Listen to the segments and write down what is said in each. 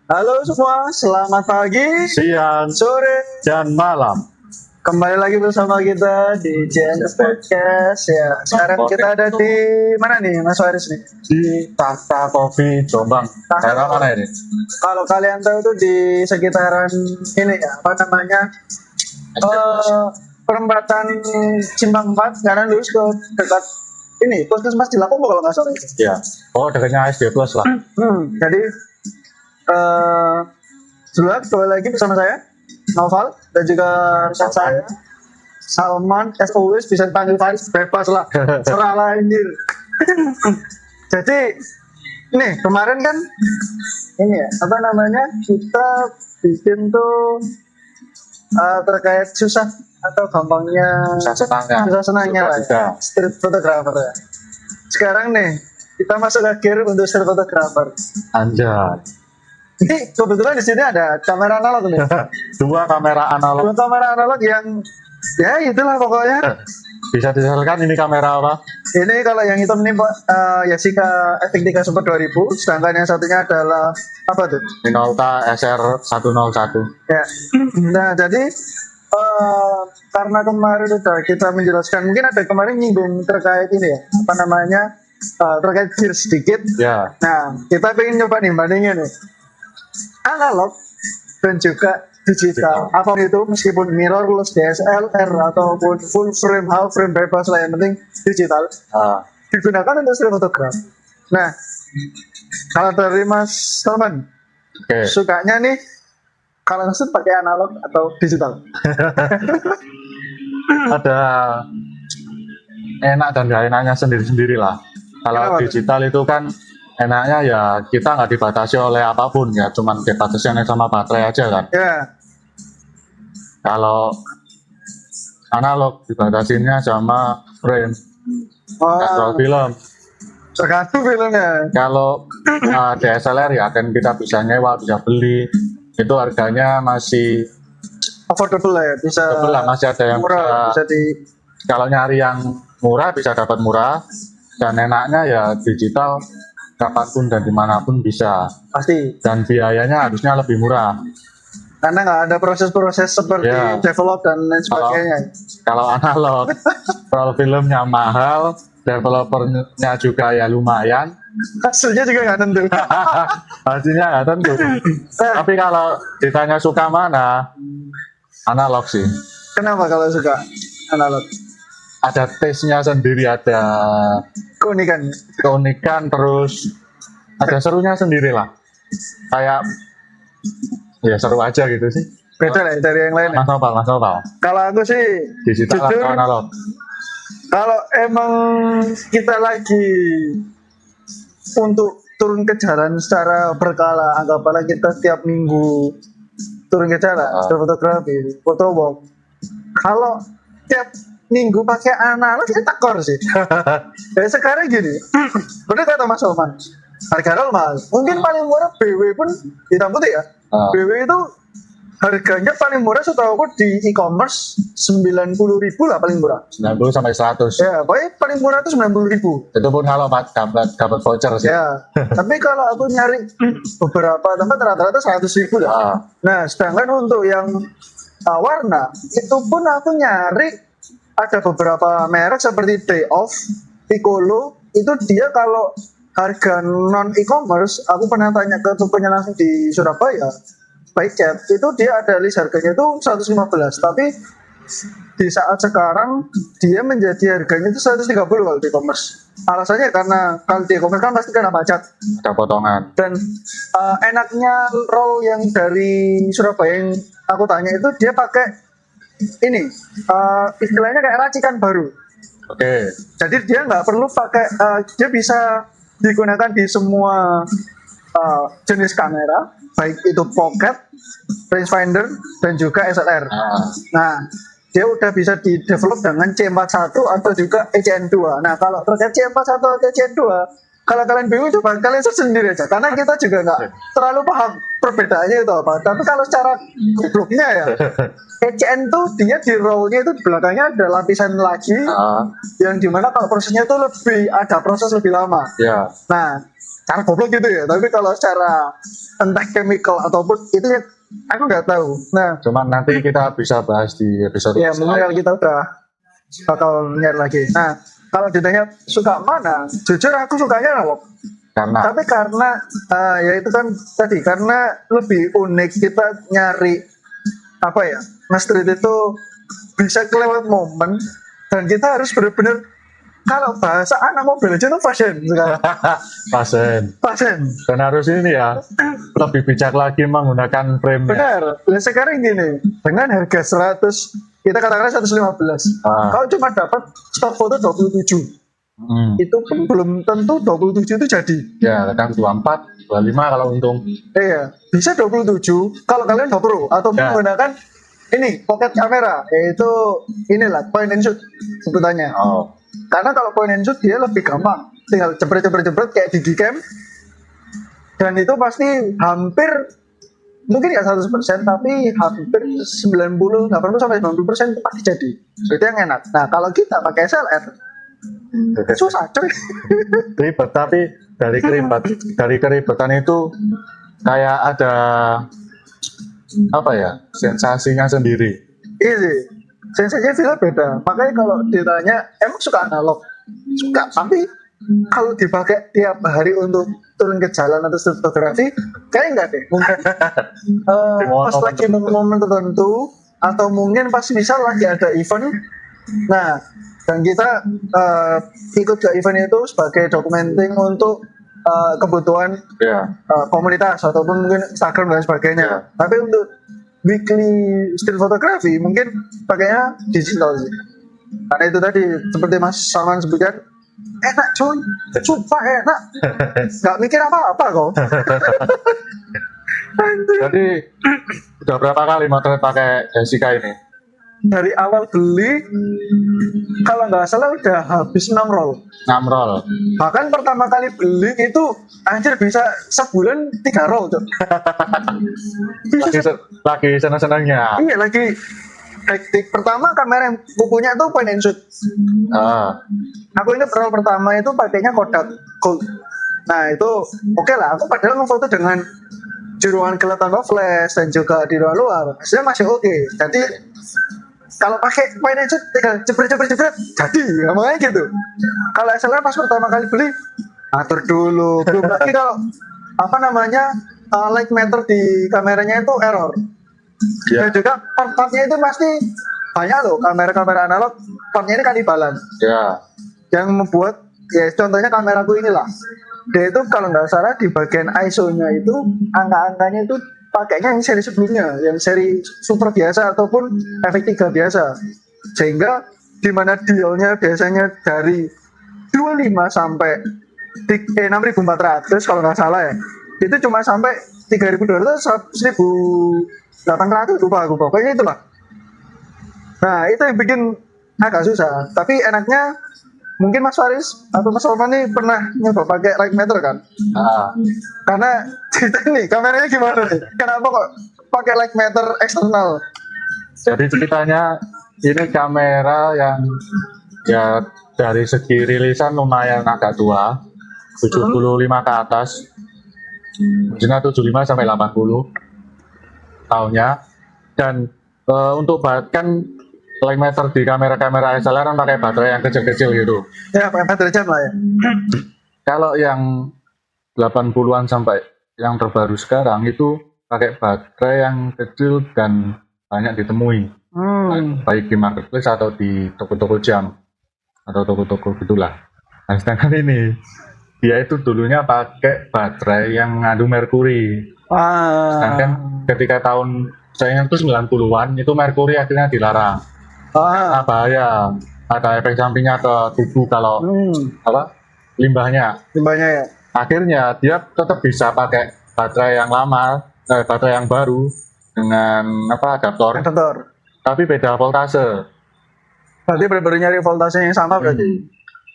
Halo semua, selamat pagi, siang, sore. dan malam. Kembali lagi bersama kita di JNS Podcast ya. Sekarang kita ada di mana nih, Mas Waris nih? Di Tata Coffee Jombang. Tata Daerah mana ini? Kalau kalian tahu tuh di sekitaran ini ya, apa namanya? Perempatan Simpang 4, kanan lurus ke dekat ini, Puskesmas Cilaku kalau nggak salah. Ya. Oh, dekatnya SD Plus lah. Jadi Zulak, kembali lagi bersama saya Noval dan juga rekan saya Salman, as always bisa dipanggil Faris, bebas lah, serah lah anjir. Jadi nih kemarin kan ini ya apa namanya, kita bikin tuh terkait susah atau gampangnya susah senangnya lah ya, street photographer ya. Sekarang nih kita masuk ke gear untuk street photographer. Anjay. Ini kebetulan di sini ada kamera analog nih. Dua kamera analog. Dua kamera analog yang ya itulah pokoknya. Bisa dijelaskan ini kamera apa? Ini kalau yang hitam ini Yashica F3 Super 2000, sedangkan yang satunya adalah apa tuh? Minolta SR101. Ya. Nah, jadi karena kemarin udah kita menjelaskan, mungkin ada kemarin nyinggung terkait ini ya, apa namanya? Terkait gear sedikit. Ya. Nah, kita pengen nyoba nih bandingin nih. Analog dan juga digital. Apa itu, meskipun mirrorless, DSLR ataupun full frame, half frame, bebas lah, yang penting digital digunakan untuk street photography. Nah, kalau dari Mas Salman, sukanya nih kalau langsung pakai analog atau digital? Ada enak dan gak enaknya sendiri-sendiri lah. Kalau digital itu kan enaknya ya kita nggak dibatasi oleh apapun ya, cuman dibatasi sama baterai aja kan. Kalau analog dibatasinya sama frame, atau film. Tergantung filmnya. Kalau DSLR ya kan kita bisa nyewa, bisa beli. Itu harganya masih affordable lah ya, bisa. Lah, masih ada yang murah, bisa di. Kalau nyari yang murah bisa dapat murah, dan enaknya ya digital. Kapanpun dan dimanapun bisa. Pasti. Dan biayanya harusnya lebih murah. Karena nggak ada proses-proses seperti develop dan lain sebagainya. Kalau analog, kalau filmnya mahal, developernya juga ya lumayan. Hasilnya juga nggak tentu. Hasilnya nggak tentu. Tapi kalau ditanya suka mana, analog sih. Kenapa kalau suka analog? Ada taste-nya sendiri, ada keunikan, terus ada serunya sendiri lah. Kayak ya seru aja gitu sih. Beda lah dari yang lain. Mas Nopal. Kalau aku sih digital atau analog? Kalau emang kita lagi untuk turun ke jalan secara berkala, anggaplah kita setiap minggu turun ke jalan, fotografi, foto walk. Kalau tiap minggu pakai analog saya takor sih. Jadi sekarang gini, bener kata Mas Salman, harga normal. Mungkin paling murah BW pun hitam putih ya. BW itu harganya paling murah setahu aku di e-commerce 90.000 lah paling murah. 90 sampai 100. Ya, pokoknya paling murah itu 90.000. Itu pun kalau dapat voucher sih. Ya, tapi kalau aku nyari beberapa tempat rata-rata 100.000 lah. Nah, sedangkan untuk yang warna itu pun aku nyari ada beberapa merek seperti Day Off, Piccolo, itu dia kalau harga non e-commerce, aku pernah tanya ke tokonya langsung di Surabaya, by chat, itu dia ada list harganya itu 115, tapi di saat sekarang dia menjadi harganya itu 130 kalau di e-commerce. Alasannya karena kalau di e-commerce kan pasti kena pajak, ada potongan. Dan enaknya roll yang dari Surabaya yang aku tanya itu dia pakai ini istilahnya kayak racikan baru. Jadi dia nggak perlu pakai, dia bisa digunakan di semua jenis kamera, baik itu pocket, rangefinder, dan juga SLR. Nah, dia udah bisa di develop dengan C41 atau juga ECN2. Nah, kalau terkait C41 atau ECN2, kalau kalian bingung coba kalian search sendiri aja, karena kita juga nggak terlalu paham perbedaannya itu apa. Tapi kalau secara gobloknya ya, ECN tuh dia di rollnya itu di belakangnya ada lapisan lagi, yang dimana kalau prosesnya itu lebih ada proses lebih lama. Nah, cara goblok gitu ya. Tapi kalau secara entah chemical ataupun itu ya aku nggak tahu. Nah, Cuman nanti kita bisa bahas di episode ya mungkin kalau kita udah bakal nyari lagi. Nah, kalau ditanya suka mana, jujur aku sukanya analog. karena Tapi karena ya itu kan tadi karena lebih unik kita nyari apa ya, nge-street itu bisa kelewat momen dan kita harus benar-benar kalau bahasa anak mobil aja tuh fashion sekarang. pasien Fashion. dan harus ini ya lebih bijak lagi menggunakan frame-nya. Benar. Nah, sekarang gini, dengan harga 100 kita katakan 115. Kalau cuma dapat stok foto 27. Itu pun belum tentu 27 itu jadi. Ya, kadang 24, 25 kalau untung. Iya, bisa 27 kalau kalian GoPro atau Ya. menggunakan ini pocket kamera, yaitu inilah point and shoot sebutannya. Oh, Karena kalau point and shoot dia lebih gampang, tinggal jepret kayak di Gcam, dan itu pasti hampir mungkin ya 100% tapi hampir 80 sampai 90% itu pasti jadi. Itu yang enak. Nah kalau kita pakai SLR susah coy. ribet, tapi dari keribetan itu kayak ada apa ya, sensasinya sendiri. Iya sih, sensasinya feel beda. Makanya kalau ditanya emang suka analog, suka. Tapi kalau dipakai tiap hari untuk turun ke jalan atau street photography, kayaknya enggak deh. Mungkin pas lagi momen tertentu atau mungkin pas misal lagi ada event. Nah, dan kita ikut ke event itu sebagai documenting untuk kebutuhan Ya, komunitas ataupun mungkin Instagram dan sebagainya. Ya. Tapi untuk weekly still photography mungkin pakainya digital sih. Karena itu tadi seperti Mas Salman sebutkan enak coy, sumpah enak, nggak mikir apa-apa kok. Anjir. jadi udah berapa kali motret pakai Jessica ini? Dari awal beli kalau nggak salah udah habis 6 roll. 6 roll. Bahkan pertama kali beli itu anjir bisa sebulan 3 roll tuh. Lagi senang-senangnya. Iya lagi hektik. Pertama kamera yang bukunya itu point and shoot. Ah, Aku ingat roll pertama itu pakainya Kodak Gold. Nah itu oke lah. Aku padahal ngefoto dengan juruan kelihatan flash dan juga di ruang luar. Hasilnya masih oke. Jadi kalau pakai point and shoot tinggal jepret jadi ngomongnya gitu. Kalau SLR pas pertama kali beli atur dulu. Belum lagi kalau apa namanya light meter di kameranya itu error. ya, Dan juga part-partnya itu pasti banyak loh kamera-kamera analog partnya ini kanibalan ya. yang membuat ya contohnya kameraku inilah dia itu kalau nggak salah di bagian ISO-nya itu angka-angkanya itu pakainya yang seri sebelumnya yang seri super biasa ataupun efek 3 biasa sehingga di mana dialnya biasanya dari 25 sampai 6400 kalau nggak salah ya itu cuma sampai 3200 1800 lupa aku pokoknya itulah. Nah itu yang bikin agak susah tapi enaknya mungkin Mas Faris atau Mas Salman nih pernah nyoba pakai light meter kan? Ah, Karena cerita nih kameranya gimana nih? Kenapa kok pakai light meter eksternal? jadi ceritanya ini kamera yang ya dari segi rilisan lumayan agak tua, 75 ke atas, maksudnya 75 sampai 80 tahunnya, dan untuk bahkan light meter di kamera-kamera SLR kan pakai baterai yang kecil-kecil gitu. Ya pakai baterai jam lah ya. Kalau yang 80-an sampai yang terbaru sekarang itu pakai baterai yang kecil dan banyak ditemui, baik di marketplace atau di toko-toko jam atau toko-toko gitulah. Nah, sedangkan ini dia itu dulunya pakai baterai yang mengandung merkuri. Sedangkan ketika tahun saya itu 90-an itu merkuri akhirnya dilarang. Nah, bahaya, ada efek sampingnya ke tubuh kalau apa limbahnya. Limbahnya ya. Akhirnya dia tetap bisa pakai baterai yang lama, baterai yang baru dengan apa adaptor, tapi beda voltase. Berarti benar-benar nyari voltase yang sama berarti.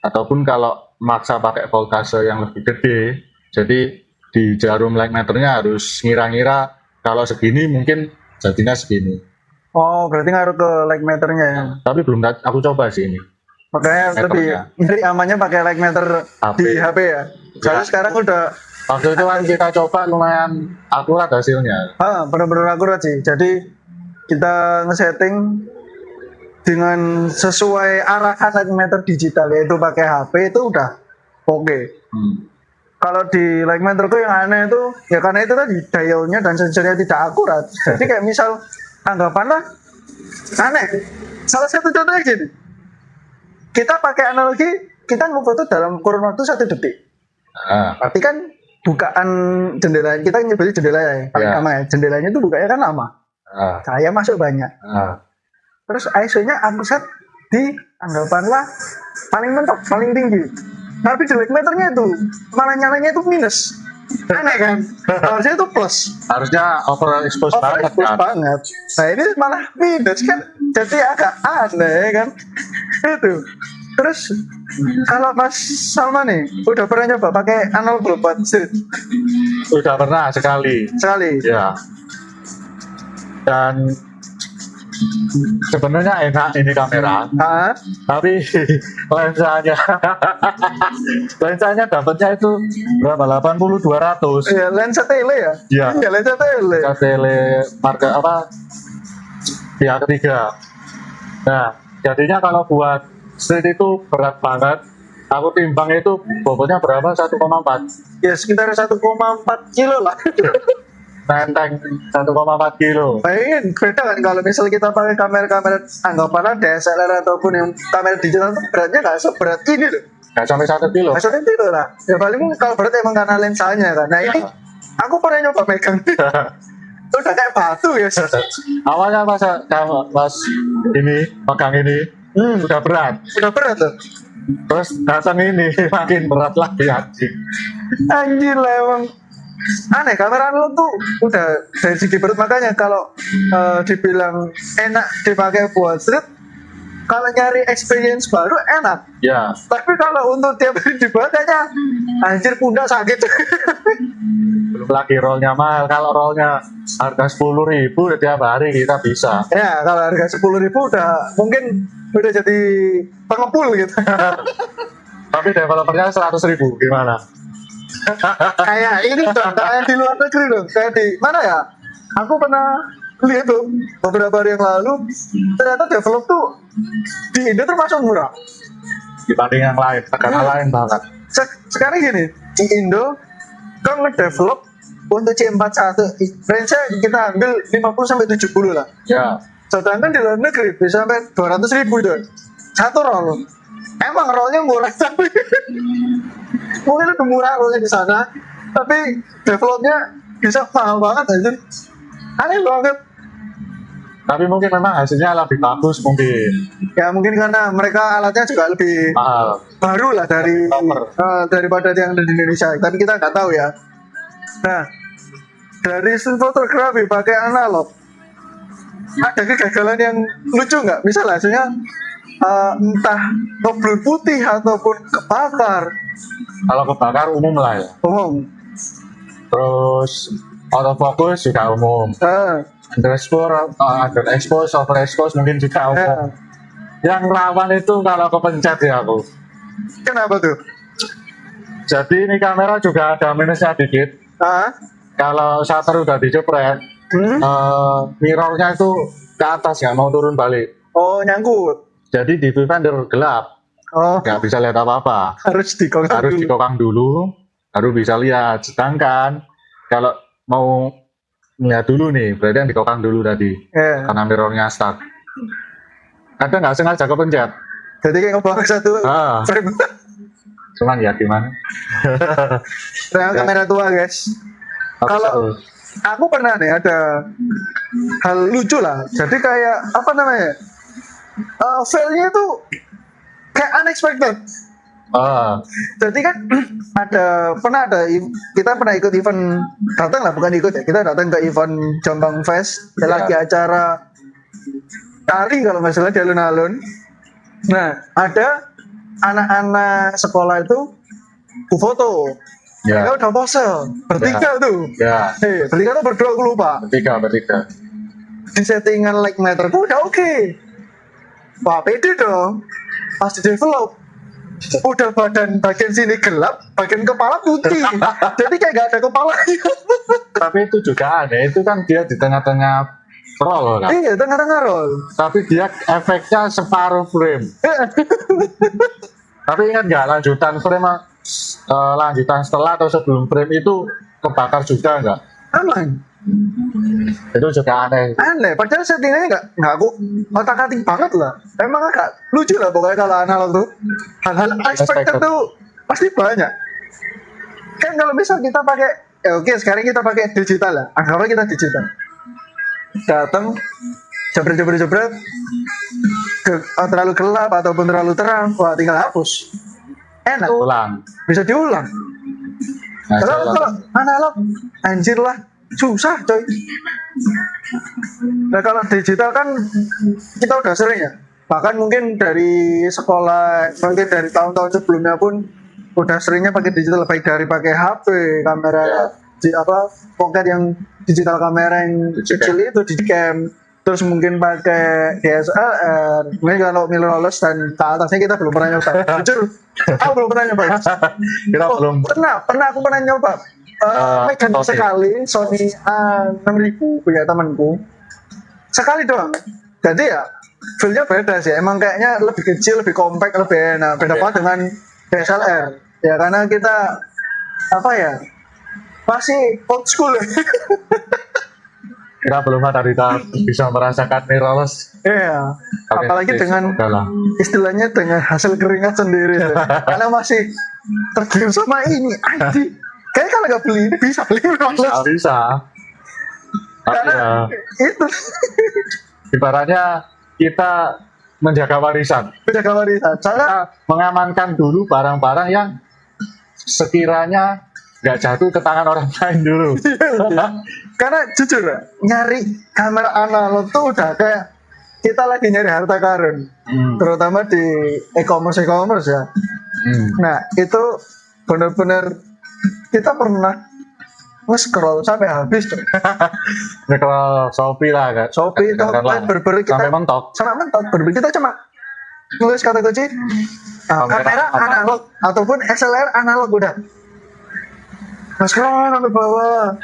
Ataupun kalau maksa pakai voltase yang lebih gede, jadi di jarum light meternya harus ngira-ngira kalau segini mungkin jadinya segini. Oh berarti ngaruh ke light meternya ya. Tapi belum aku coba sih ini. Makanya lebih Meternya. nyari amannya pakai light meter HP. di HP ya. Soalnya sekarang udah Waktu itu kan kita coba lumayan akurat hasilnya. benar-benar akurat sih. Jadi kita ngesetting dengan sesuai arahan Lightmeter digital, yaitu pakai HP itu udah oke. Kalau di Lightmeterku yang aneh itu ya karena itu tadi dialnya dan sensornya tidak akurat. Jadi kayak misal anggapanlah aneh. Salah satu contohnya gini. Kita pakai analogi, kita ngefoto dalam kurun waktu 1 detik. Berarti kan bukaan jendela, kita nyebutnya jendela ya, paling lama ya. Jendelanya itu bukanya kan lama. Cahaya masuk banyak. Terus ISO-nya aku set di anggapanlah paling mentok, paling tinggi. Tapi di Lightmeternya itu malah nyalanya itu minus. Aneh kan? Harusnya itu plus. Harusnya overexpose banget kan. Banget. Nah ini malah minus kan, jadi agak aneh kan. Itu. Terus kalau Mas Salman nih udah pernah nyoba pakai analog buat street? Udah pernah sekali. Ya. Dan sebenarnya enak ini kamera, tapi lensanya dapatnya itu berapa? 80-200. Iya, lensa tele ya? Iya, lensa tele. Lensa tele marka apa? Pihak ketiga. Nah, jadinya kalau buat street itu berat banget. Aku timbang itu bobotnya berapa? 1,4. Ya sekitar 1,4 kilo lah. Nenteng 1,4 kilo. Bayangin beda kan kalau misal kita pakai kamera-kamera anggapannya DSLR ataupun yang kamera digital itu beratnya nggak seberat ini loh. Nggak sampai 1 kilo. Nggak sampai kilo lah. Ya paling kalau berat emang karena lensanya kan. Nah ini aku pernah nyoba megang. Udah kayak batu ya. Awalnya pas ini pegang ini udah berat tuh. Terus datang ini makin berat lagi anjir lah emang aneh. Kamera lo tuh udah dari segi berat, makanya kalau dibilang enak dipakai buat street, kalau nyari experience baru enak ya. Tapi kalau untuk tiap hari dibawa kayaknya anjir pundak sakit. Belum lagi rollnya mahal. Kalau rollnya harga 10.000 tiap hari kita bisa. Ya kalau harga 10.000 udah mungkin udah jadi pengepul gitu. Tapi developernya 100.000 gimana? Kayak ini dong, kayak di luar negeri dong. Kayak di mana ya? Aku pernah lihat tuh beberapa hari yang lalu, ternyata develop tuh di Indo termasuk murah dibanding yang lain, negara lain banget. Sekarang gini, di Indo kan ngedevelop untuk C41 range-nya kita ambil 50-70 lah. Ya. Sedangkan di luar negeri bisa sampai 200.000 tuh satu roll. Emang rollnya murah tapi mungkin lebih murah rollnya di sana, tapi developnya bisa mahal banget aja. Aneh banget. Tapi mungkin memang hasilnya lebih bagus mungkin. Ya mungkin karena mereka alatnya juga lebih mahal, baru lah daripada yang ada di Indonesia. Tapi kita nggak tahu ya. Nah, dari still photography pakai analog, ada kegagalan yang lucu nggak? Misal hasilnya entah ngeblur putih ataupun kebakar. Kalau kebakar umum lah ya. Umum. Terus autofocus juga umum. Underexpose, overexpose mungkin juga umum. Yang rawan itu kalau kepencet ya aku. Kenapa tuh? Jadi ini kamera juga ada minusnya dikit. Kalau shutter udah dicepret, mirrornya itu ke atas nggak mau turun balik. Oh, nyangkut. Jadi di viewfinder gelap, nggak bisa lihat apa-apa. Harus dikokang dulu, baru bisa lihat. Sedangkan kalau mau lihat dulu nih, berarti yang dikokang dulu tadi, karena mirrornya stuck. Kadang nggak sengaja kepencet. Jadi kayak ngebawa satu frame. Cuman ya gimana? Kamera tua guys. Kalau aku pernah nih ada hal lucu lah. Jadi kayak apa namanya? Failnya itu kayak unexpected. Jadi kan kita pernah ikut event, datang lah, bukan ikut ya, kita datang ke event Jombang Fest, lagi acara tari kalau nggak salah di alun-alun. Nah, ada anak-anak sekolah itu foto. Mereka udah pose bertiga tuh. Bertiga tuh berdua, aku lupa. Bertiga. Di settingan Lightmeter udah oke. Wah, pede dong. Pas di develop udah bagian sini gelap, bagian kepala putih. Jadi kayak gak ada kepalanya. Tapi itu juga aneh, itu kan dia di tengah-tengah roll kan. Iya, tengah-tengah roll. Tapi dia efeknya separuh frame. Tapi ingat nggak lanjutan frame, lanjutan setelah atau sebelum frame itu kebakar juga nggak? Aman. Itu juga aneh. Aneh, padahal settingannya nggak aku otak-atik banget lah. Emang agak lucu lah pokoknya kalau analog tuh. Hal-hal unexpected tuh pasti banyak. Kan kalau misal kita pakai, oke, sekarang kita pakai digital lah. Anggaplah kita digital. Datang, jebret, terlalu gelap ataupun terlalu terang, wah tinggal hapus. Enak, Ulang. bisa diulang. Nah, Kalau analog, anjir lah, susah coy. Nah kalau digital kan kita udah sering ya. Bahkan mungkin dari sekolah, mungkin dari tahun-tahun sebelumnya pun udah seringnya pakai digital, baik dari pakai HP, kamera pocket yang digital kamera yang kecil itu digicam, terus mungkin pakai DSLR. Mungkin kalau mirrorless dan ke atasnya kita belum pernah nyoba. Jujur, aku belum pernah nyoba. Kita belum Pernah aku pernah nyoba. Megan sekali Sony A6000 punya temanku. Sekali doang. Jadi ya feel-nya beda sih. Emang kayaknya lebih kecil, lebih compact, lebih enak. Beda banget dengan DSLR. Ya karena kita apa ya? Masih old school. kita belum ada kita bisa merasakan mirrorless. Iya. Apalagi dengan istilahnya dengan hasil keringat sendiri. Karena masih tergiur sama ini. Anjir. Kayaknya kalau nggak beli ini bisa beli mirrorless. Bisa. Karena itu ibaratnya kita menjaga warisan. Cara Mengamankan dulu barang-barang yang sekiranya nggak jatuh ke tangan orang lain dulu. Karena jujur nyari kamera analog tuh udah kayak kita lagi nyari harta karun, terutama di e-commerce ya. Nah itu benar-benar kita pernah nge-scroll sampai habis tuh. Kalau Shopee lah kan. Shopee itu berberi kita sampai mentok. Berberi kita cuma nulis kata kunci kamera analog ataupun XLR analog udah. Scroll sampai bawah,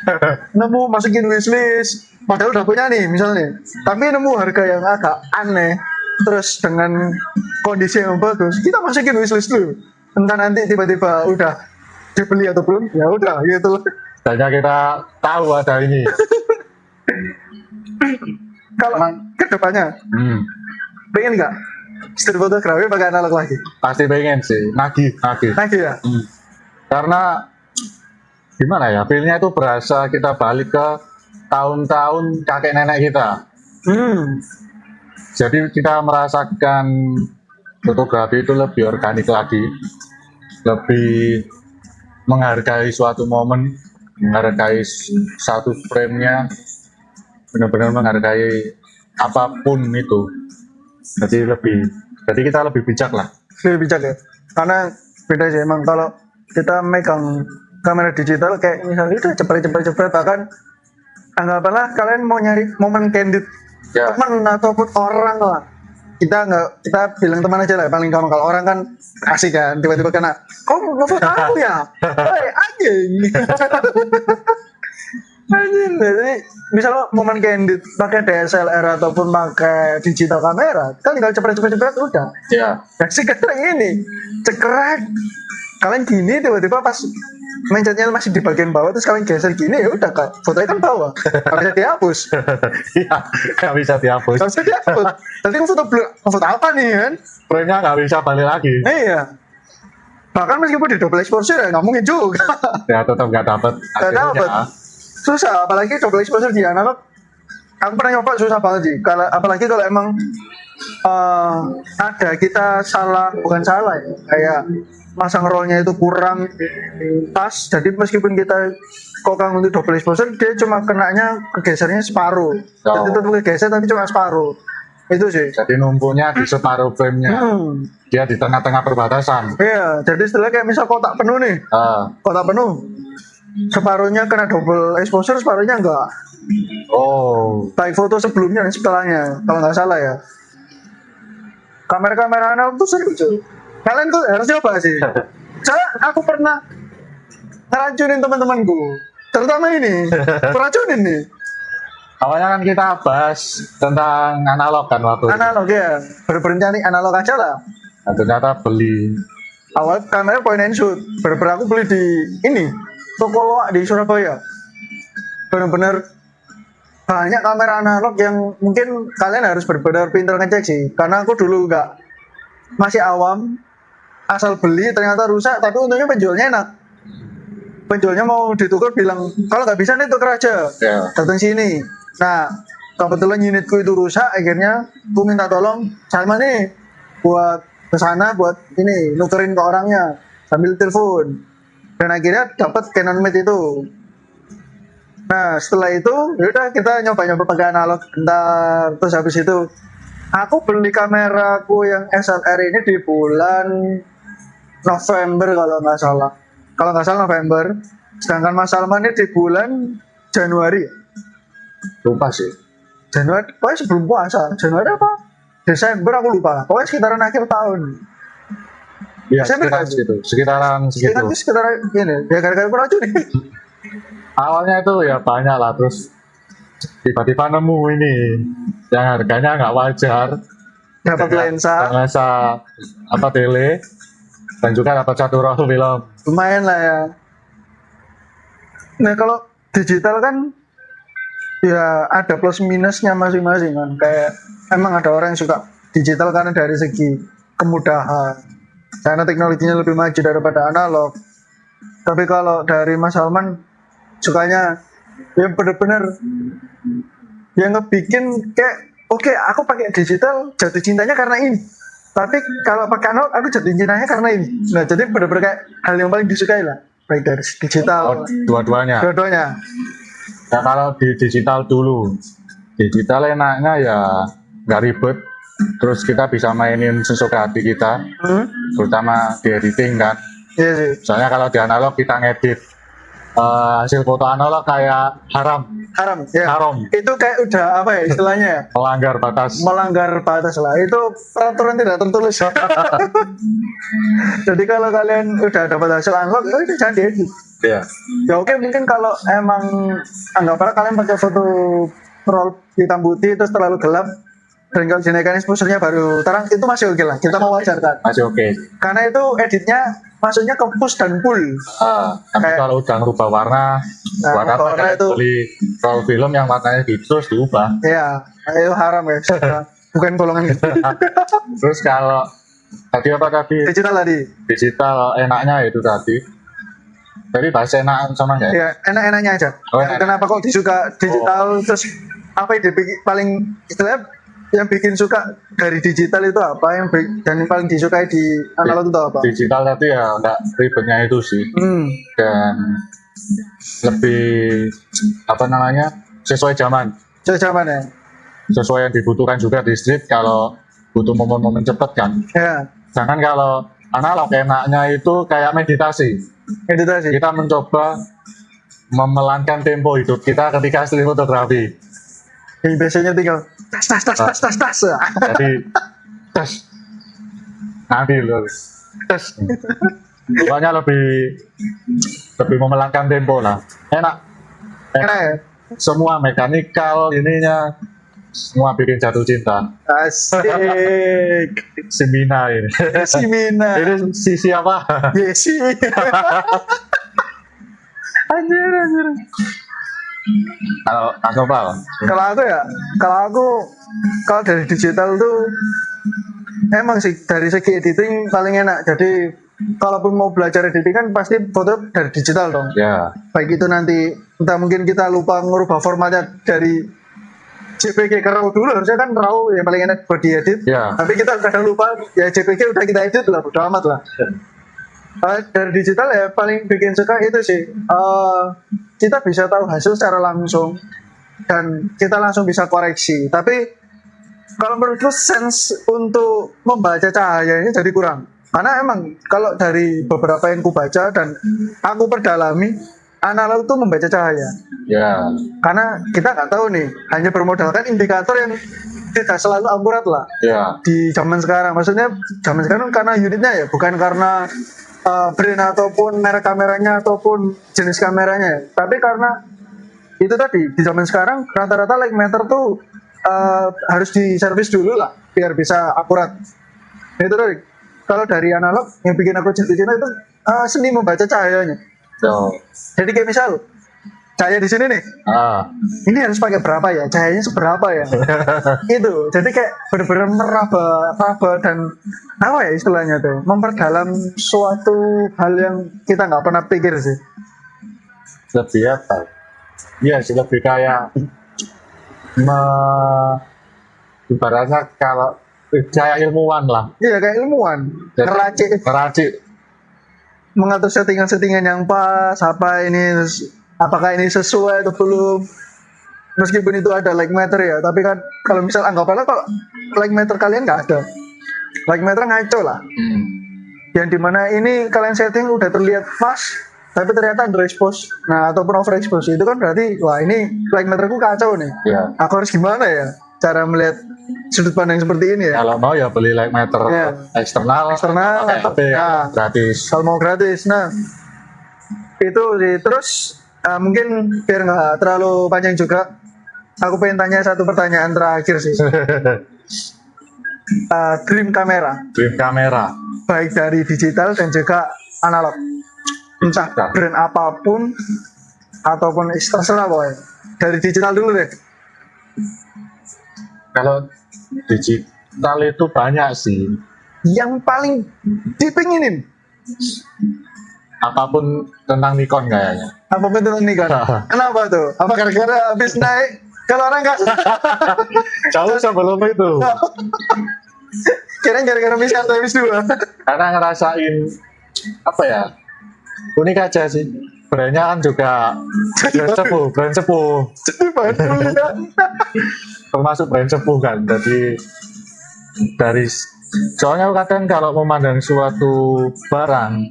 nemu masukin wishlist, padahal udah punya nih misalnya, tapi nemu harga yang agak aneh, terus dengan kondisi yang bagus, kita masukin wishlist dulu. Entah nanti tiba-tiba udah dibeli atau belum, ya udah gitu loh. Tanya kita tahu ada ini. Kalau kedepannya, pengen nggak street fotografi pakai analog lagi? Pasti pengen sih, nagih ya. Karena gimana ya, feelnya itu berasa kita balik ke tahun-tahun kakek nenek kita. Jadi kita merasakan fotografi itu lebih organik lagi, lebih menghargai suatu momen, menghargai satu frame-nya, benar-benar menghargai apapun itu. Jadi kita lebih bijak lah. Lebih bijak ya, karena beda sih emang kalau kita megang kamera digital kayak misalnya itu cepet bahkan anggaplah kalian mau nyari momen candid teman ataupun orang lah, kita bilang teman aja lah paling gampang. Kalau orang kan asik kan, tiba-tiba kena kok mau foto aku ya, anjing. Jadi misalnya momen candid pakai DSLR ataupun pakai digital kamera kan tinggal cepet udah ya sekarang ini cekrek kalian gini tiba-tiba pas mencetnya masih di bagian bawah terus kalian geser gini ya udah kak fotonya kan bawah nggak bisa dihapus. Iya nggak bisa dihapus. Nanti foto apa nih kan frame-nya nggak bisa balik lagi. Iya, bahkan meskipun di double exposure ya nggak mungkin juga ya tetap nggak dapat susah. Apalagi double exposure di analog aku pernah nyoba susah banget sih. Apalagi kalau emang ada kita bukan salah ya, kayak masang rollnya itu kurang pas, jadi meskipun kita kokang untuk double exposure dia cuma kenanya kegesernya separuh, jadi tetap kegeser tapi cuma separuh itu sih. Jadi numpuknya di separuh frame-nya, dia di tengah-tengah perbatasan. Iya, jadi istilahnya kayak misal kotak penuh nih, kotak penuh separuhnya kena double exposure, separuhnya enggak. Baik foto sebelumnya dan setelahnya kalau nggak salah ya. Kamera analog tuh sering cuy. Kalian tuh harus coba sih. Soalnya aku pernah ngeracunin teman-temanku, terutama ini, keracunin nih. Awalnya kan kita bahas tentang analog kan waktu itu. Analog ya, berencana analog aja lah. Nah, ternyata beli Awal kamera point and shoot, bener-bener aku beli di ini toko loak di Surabaya. Bener-bener banyak kamera analog yang mungkin kalian harus benar-benar pintar ngecek sih. Karena aku dulu masih awam, asal beli ternyata rusak, tapi untungnya penjualnya enak. Penjualnya mau ditukar bilang kalau nggak bisa nih tukar aja, ya. datang sini. Nah kebetulan unitku itu rusak, akhirnya aku minta tolong sama nih buat kesana buat ini nukerin ke orangnya sambil telepon, dan akhirnya dapat Canon Mate itu. Nah setelah itu yaudah kita nyoba-nyoba pakai analog bentar, terus habis itu aku beli kameraku yang SLR ini di bulan November kalau nggak salah November, sedangkan Mas Salman ini di bulan Januari. Lupa sih. Januari, pokoknya sebelum puasa. Januari apa? Desember aku lupa. Pokoknya sekitaran akhir tahun. Iya, Desember sekitaran kan? segitu. Sekitaran segitu. Sekitaran ini. Ya gara-gara beracun nih. Awalnya itu ya banyak lah, terus tiba-tiba nemu ini yang harganya nggak wajar. Dapat lensa. Lensa apa tele, dan juga dapat satu roll film. Lumayan lah ya. Nah kalau digital kan ya ada plus minusnya masing-masing kan. Kayak emang ada orang yang suka digital karena dari segi kemudahan, karena teknologinya lebih maju daripada analog. Tapi kalau dari Mas Salman sukanya yang benar-benar yang ngebikin kayak oke, aku pakai digital jatuh cintanya karena ini. Tapi kalau pakai analog aku jatuh cintanya karena ini. Nah jadi benar-benar kayak hal yang paling disukai lah, baik dari digital. Dua-duanya. Dua-duanya. Ya kalau di digital dulu, digital enaknya ya nggak ribet, terus kita bisa mainin sesuka hati kita, terutama di editing kan. Iya sih. Soalnya kalau di analog kita ngedit hasil foto analog kayak haram Ya. haram, Itu kayak udah apa ya istilahnya ya? melanggar batas Lah. Itu peraturan tidak tertulis. Jadi kalau kalian udah dapat hasil analog, itu jangan diedit. ya. Ya oke, mungkin kalau emang anggaplah kalian pakai foto roll hitam putih terus terlalu gelap dan kalau dinaikkan exposure-nya baru terang, itu masih oke lah, kita mewajarkan. Masih oke. Karena itu editnya maksudnya ke push dan pull. Tapi kalau udah ngerubah warna, buat apa warna kalian itu beli roll film yang warnanya terus diubah? ya itu haram ya. Bukan golongan gitu. Terus kalau tadi Digital tadi. digital enaknya itu tadi. Jadi bahasa enak sama nggak? Ya, enak-enaknya aja. Oh, Kenapa kok disuka digital, terus apa yang paling istilahnya yang bikin suka dari digital itu apa, dan yang paling disukai di analog itu apa? Digital tadi ya nggak ribetnya itu sih, dan lebih apa namanya sesuai zaman. Sesuai yang dibutuhkan juga di street kalau butuh momen-momen cepet kan. Ya. Jangan kalau analog enaknya itu kayak meditasi. Kita mencoba memelankan tempo hidup kita ketika street fotografi. Yang biasanya tinggal tas. Jadi tas nanti loh tas. Pokoknya lebih memelankan tempo lah. Enak ya. Semua mekanikal ininya semua bikin jatuh cinta. Asik. Simina ini. Ini si siapa? Yesi. Anjir. Kalau Kalau dari digital tuh emang sih dari segi editing paling enak. Jadi kalaupun mau belajar editing kan pasti foto dari digital dong. Ya. Baik itu nanti entah mungkin kita lupa ngubah formatnya dari JPG ke RAW dulu, harusnya kan RAW yang paling enak buat diedit. Ya. Tapi kita kadang lupa, ya JPG udah kita edit lah, udah amat lah. Dari digital ya paling bikin suka itu sih, kita bisa tahu hasil secara langsung dan kita langsung bisa koreksi. Tapi kalau menurutku sense untuk membaca cahaya ini jadi kurang. Karena emang kalau dari beberapa yang ku baca dan aku perdalami, analog itu membaca cahaya. Ya. Karena kita nggak tahu nih, hanya bermodalkan indikator yang tidak selalu akurat lah Ya. di zaman sekarang. Maksudnya zaman sekarang karena unitnya ya, bukan karena brand ataupun merek kameranya ataupun jenis kameranya ya. Tapi karena itu tadi di zaman sekarang rata-rata light meter tuh harus diservis dulu lah biar bisa akurat. Itu tadi. Kalau dari analog yang bikin aku jatuh cinta itu seni membaca cahayanya. So. Jadi kayak misal cahaya di sini nih, ini harus pakai berapa ya? Cahayanya seberapa ya? Itu. Jadi kayak benar-benar meraba dan apa ya istilahnya tuh, memperdalam suatu hal yang kita nggak pernah pikir sih. Lebih apa? Iya sih, lebih kayak ibaratnya kalau kayak ilmuwan lah. Iya kayak ilmuwan, Ngeracik. mengatur settingan-settingan yang pas, apakah ini sesuai atau belum. Meskipun itu ada light meter ya, tapi kan kalau misal anggapannya kalau light meter kalian nggak ada, light meter ngaco lah. Yang dimana ini kalian setting udah terlihat pas, tapi ternyata underexpose, nah ataupun overexpose, itu kan berarti wah ini light meterku kacau nih. Ya. Aku harus gimana ya cara melihat sudut pandang seperti ini ya? Kalau mau ya beli light meter eksternal atau gratis. Kalau mau gratis, nah itu sih. Terus mungkin biar nggak terlalu panjang juga, aku pengen tanya satu pertanyaan terakhir sih. Dream kamera, baik dari digital dan juga analog, entah brand apapun ataupun terserah pokoknya. Dari digital dulu deh. Kalau digital itu banyak sih. Yang paling dipinginin Apapun tentang Nikon kayaknya. apapun tentang Nikon. Kenapa tuh? Apa gara-gara habis naik kalau orang nggak Jauh sebelum itu. kira gara-gara misal atau habis dua? Karena ngerasain apa ya? Unik aja sih. Brandnya kan juga brand sepuh. Jadi baru ya. Termasuk brand sepuh kan. Jadi soalnya kadang kalau memandang suatu barang,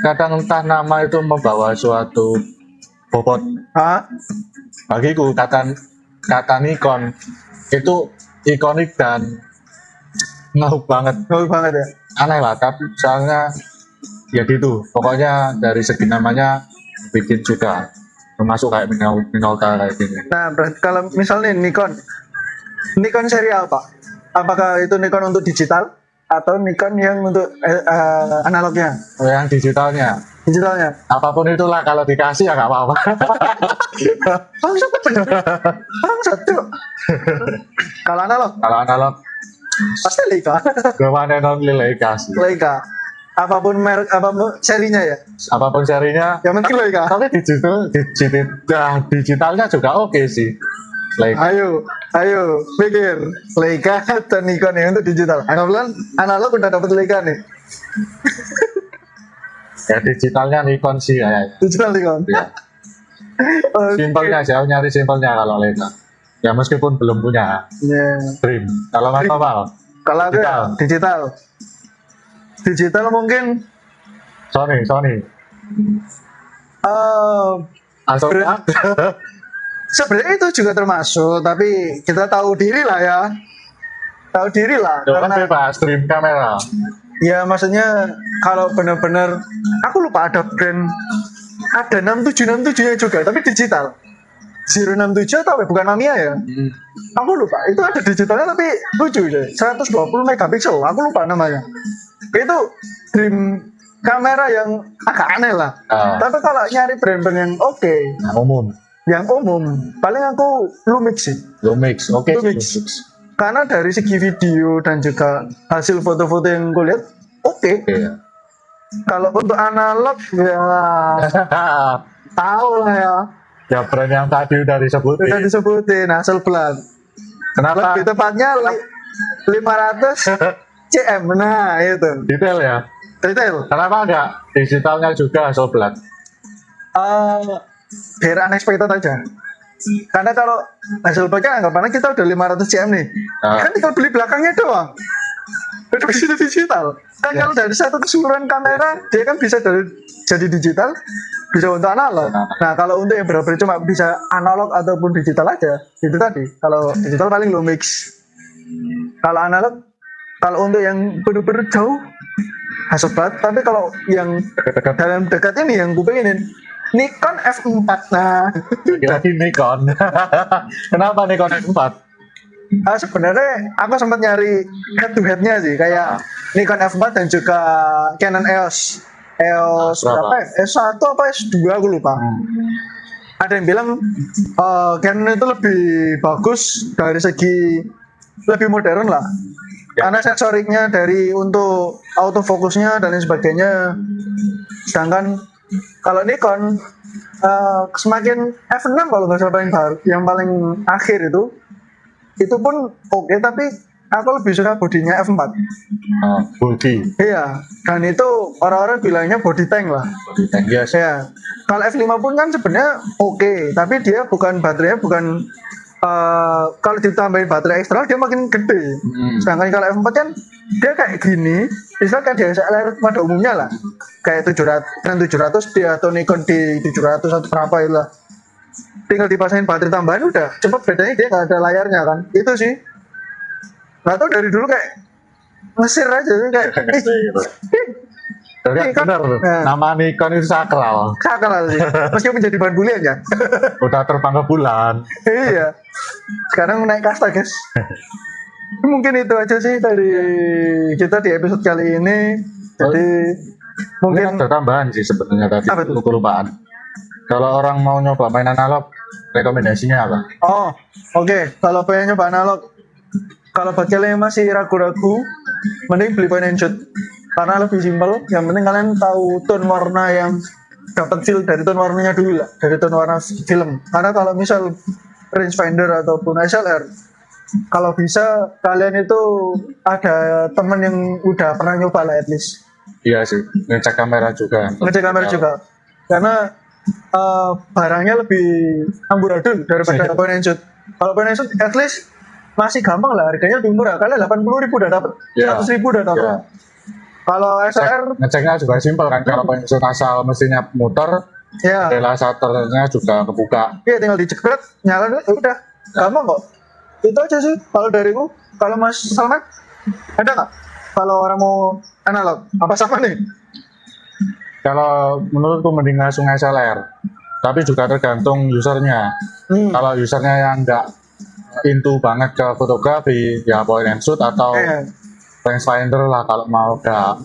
kadang entah nama itu membawa suatu bobot. Bagiku kata Nikon itu ikonik dan ngehuk banget ya. Aneh lah, tapi soalnya ya gitu, pokoknya dari segi namanya bikin juga, termasuk kayak Minolta kayak gini. Nah, berarti kalau misalnya Nikon seri apa? Apakah itu Nikon untuk digital atau Nikon yang untuk analognya? Yang digitalnya apapun itulah, kalau dikasih ya nggak apa-apa. Bangsat tuh. Kalau analog pasti Leica. Gimana non Leica sih. Leica. Apapun merek, apapun serinya ya. Apapun serinya. Yang penting Leica. Tapi digitalnya juga oke sih. Leica. Ayo, pikir Leica dan Nikon ya untuk digital. Analog udah dapet Leica nih. Ya digitalnya Nikon sih kayaknya. Digital Nikon. Ya. Simpelnya sih, aku nyari simpelnya kalau Leica. Ya meskipun belum punya Dream. Kalau Mas Topal? Kalau digital mungkin Sony. Sebenarnya itu juga termasuk, tapi kita tahu diri lah. Kan bebas Dream kamera. Ya maksudnya kalau benar-benar aku lupa ada brand, ada 67 nya juga tapi digital. 067 atau bukan Mamiya ya? Aku lupa. Itu ada digitalnya tapi lucu deh. 120 megapiksel. Aku lupa namanya. Itu Dream kamera yang agak aneh lah. Tapi kalau nyari brand-brand yang oke, yang umum, paling aku Lumix sih. Lumix. Karena dari segi video dan juga hasil foto-foto yang gue lihat, oke. Kalau untuk analog ya tahu lah ya. Ya brand yang tadi udah disebutin. Hasselblad. Kenapa? Lebih tepatnya 500 cm. Nah itu. Detail ya. Kenapa enggak digitalnya juga Hasselblad? Biar unexpected aja. Karena kalau Hasselblad kan anggapannya kita udah 500 cm nih. Kan tinggal beli belakangnya doang. Udah bisa digital. Kan kalau dari satu keseluruhan kamera dia kan bisa jadi digital, bisa untuk analog. Nah, kalau untuk yang benar-benar cuma bisa analog ataupun digital aja, itu tadi. Kalau digital paling Lumix. Kalau analog, kalau untuk yang benar-benar jauh, hasut banget. Tapi kalau yang dalam dekat ini yang gue pengenin, Nikon F4. Nah, Lagi Nikon. Kenapa Nikon F4? sebenarnya aku sempat nyari head to headnya sih, kayak Nikon F4 dan juga Canon EOS berapa ya? S1 apa S2 aku lupa. Ada yang bilang Canon itu lebih bagus dari segi lebih modern lah. Karena sensoriknya dari untuk autofokusnya dan lain sebagainya. Sedangkan kalau Nikon semakin F6 kalau nggak salah paling baru, yang paling akhir itu pun oke, tapi aku lebih suka bodinya F4. Body. Iya, dan itu orang-orang bilangnya body tank lah. Body tank, yes. Ya, kalau F5 pun kan sebenarnya oke, tapi dia bukan baterainya bukan kalau ditambahin baterai eksternal dia makin gede. Sedangkan kalau F4 kan dia kayak gini, misalnya kayak DSLR pada umumnya lah, kayak 700 dia atau Nikon D 700 atau berapa itu lah. Tinggal dipasangin baterai tambahan udah cepet, bedanya dia nggak ada layarnya kan, itu sih. Nggak tahu dari dulu kayak ngesir aja kayak Tapi Nikon, benar tuh. nah. Nama Nikon itu sakral. sakral sih, meskipun menjadi bahan bulian ya. Udah terbang ke bulan. Iya, sekarang naik kasta guys. Mungkin itu aja sih dari kita di episode kali ini. Jadi Mungkin mungkin ada tambahan sih sebenarnya tadi. Apa tuh? Aku kelupaan. Kalau orang mau nyoba main analog, rekomendasinya apa? oh oke. Kalau pengen nyoba analog, kalau buat kalian yang masih ragu-ragu, mending beli point and shoot karena lebih simpel. Yang penting kalian tahu tone warna yang dapat feel dari tone warnanya dulu lah, dari tone warna film. Karena kalau misal rangefinder ataupun SLR, kalau bisa kalian itu ada temen yang udah pernah nyoba lah at least. Iya sih, ngecek kamera juga. Ngecek kamera juga, karena barangnya lebih amburadul daripada point and shoot. Kalau point and shoot at least masih gampang lah, harganya lebih murah. Kalian 80.000 udah dapat, Ya. 100.000 udah dapat. Ya. Kalau SLR Ngeceknya juga simpel kan. Kalau point and shoot asal mesinnya muter, ya, jendela shutternya juga kebuka. ya tinggal dicekrek, nyala ya udah, gampang kok. Itu aja sih kalau dariku. Kalau Mas Salman ada nggak? Kalau orang mau analog, apa sama nih? Kalau menurutku mending langsung SLR. Tapi juga tergantung usernya. Kalau usernya yang nggak into banget ke fotografi, ya point and shoot atau rangefinder lah kalau mau udah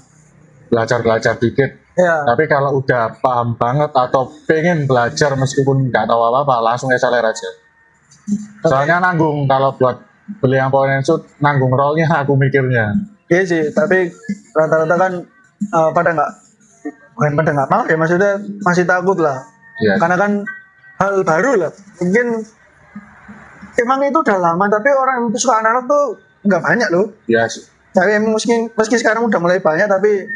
belajar dikit. Ya. Tapi kalau udah paham banget atau pengen belajar meskipun nggak tahu apa-apa, langsung SLR aja. Soalnya nanggung kalau buat beli yang point and shoot, nanggung rollnya aku mikirnya. Iya sih, tapi rata-rata kan bukan pada nggak mau ya, maksudnya masih takut lah. Iya. Karena kan hal baru lah. Mungkin emang itu udah lama, tapi orang yang suka analog tuh nggak banyak loh. Iya sih. Tapi meski sekarang udah mulai banyak, tapi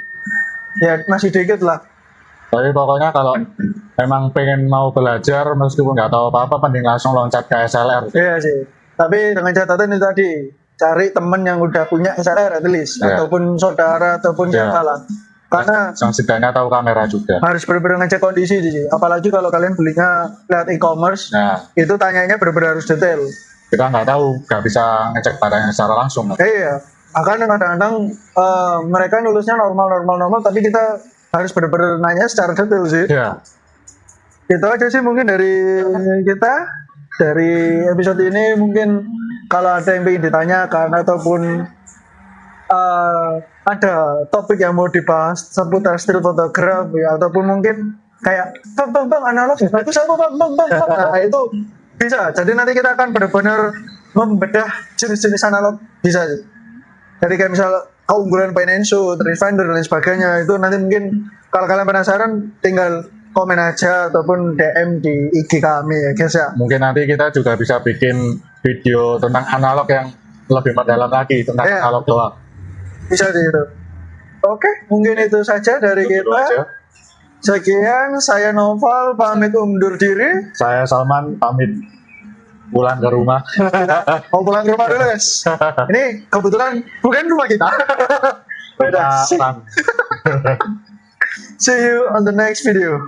ya masih dikit lah. Tapi pokoknya kalau emang pengen mau belajar meskipun nggak tahu apa-apa, mending langsung loncat ke SLR. Iya sih. Tapi dengan catatan itu tadi, cari temen yang udah punya SLR at least, ataupun saudara ataupun siapa lah. Karena yang setidaknya tahu kamera juga. harus benar-benar ngecek kondisi sih. Apalagi kalau kalian belinya lewat e-commerce, itu tanyanya benar-benar harus detail. Kita nggak tahu, nggak bisa ngecek barangnya secara langsung. Iya. Akan kadang-kadang mereka nulisnya normal, tapi kita harus benar-benar nanya secara detail sih. Iya. Itu aja sih mungkin dari kita. Dari episode ini mungkin kalau ada yang ingin ditanyakan ataupun ada topik yang mau dibahas seputar still fotografi ataupun mungkin kayak bang analog bagus apa bang. Nah itu bisa. Jadi nanti kita akan benar-benar membedah jenis-jenis analog, bisa sih. Jadi kayak misal keunggulan point and shoot, rangefinder dan lain sebagainya, itu nanti mungkin kalau kalian penasaran tinggal komen aja ataupun DM di IG kami ya guys ya. Mungkin nanti kita juga bisa bikin video tentang analog yang lebih mendalam lagi tentang analog doang. Bisa sih itu. Oke, mungkin itu saja dari kita. Sekian, saya Noval pamit undur diri. Saya Salman pamit pulang ke rumah. Mau pulang ke rumah dulu guys. Ini kebetulan bukan rumah kita. Beda. See you on the next video.